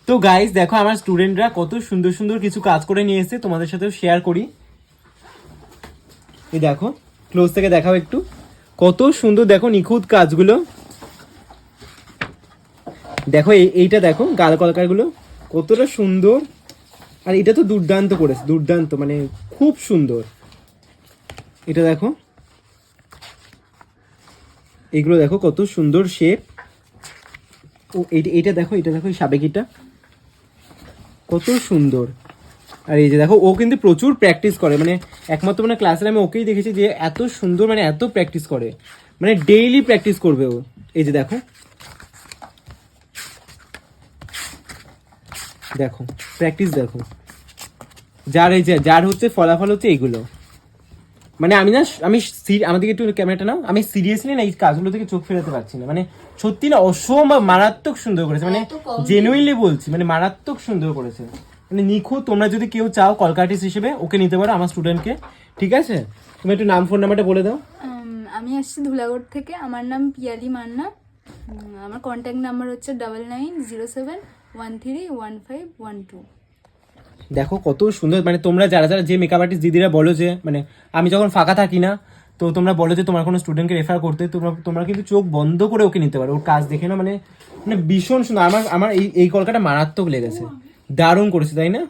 তো গাইস দেখো আমার স্টুডেন্টরা কত সুন্দর সুন্দর কিছু কাজ করে নিয়ে এসেছে, তোমাদের সাথেও শেয়ার করি। এই দেখো, ক্লোজ থেকে দেখাও একটু, কত সুন্দর দেখো নিখুঁত কাজগুলো। দেখো এইটা দেখো গাল কলকারগুলো কতটা সুন্দর, আর এটা তো দুর্দান্ত করেছে, দুর্দান্ত মানে খুব সুন্দর। এটা দেখো, এগুলো দেখো কত সুন্দর শেপ। ও এইটা দেখো, এটা দেখো, এই সাবেকিটা কত সুন্দর। আর এই যে দেখো, ও কিন্তু প্রচুর প্র্যাকটিস করে, মানে একমাত্র মানে ক্লাসে আমি ওকেই দেখেছি যে এত সুন্দর, মানে এত প্র্যাকটিস করে, মানে ডেইলি প্র্যাকটিস করবে ও। এই যে দেখো, দেখো প্র্যাকটিস দেখো, যার এই যে যার হচ্ছে ফলাফল হচ্ছে এইগুলো। মানে আমি না, আমাদেরকে একটু ক্যামেরাটা নাও, আমি সিরিয়াসলি না এই কাজগুলো থেকে চোখ ফেরাতে পারছি না। মানে সত্যি না, অসম্ভব মারাত্মক সুন্দর করেছে, মানে জেনুইনলি বলছি, মানে মারাত্মক সুন্দর করেছে, মানে নিখুঁত। তোমরা যদি কেউ চাও কলকা আর্টিস্ট হিসেবে ওকে নিতে পারো, আমার স্টুডেন্টকে। ঠিক আছে, তুমি একটু নাম ফোন নাম্বারটা বলে দাও। আমি আসছি ধুলাগড় থেকে, আমার নাম পিয়ালি মান্না। আমার কন্ট্যাক্ট নাম্বার হচ্ছে 9907131512। দেখো কত সুন্দর, মানে তোমরা যারা যারা যে মেকআপ আর্টিস্ট দিদিরা বলো যে, মানে আমি যখন ফাঁকা থাকি না, তো তোমরা বলো যে তোমার কোনো স্টুডেন্টকে রেফার করতে, তোমরা কিন্তু চোখ বন্ধ করে ওকে নিতে পারো। ওর কাজ দেখে না, মানে মানে ভীষণ সুন্দর। আমার এই কলকাটা মারাত্মক লেগেছে, দারুণ করেছে, তাই না?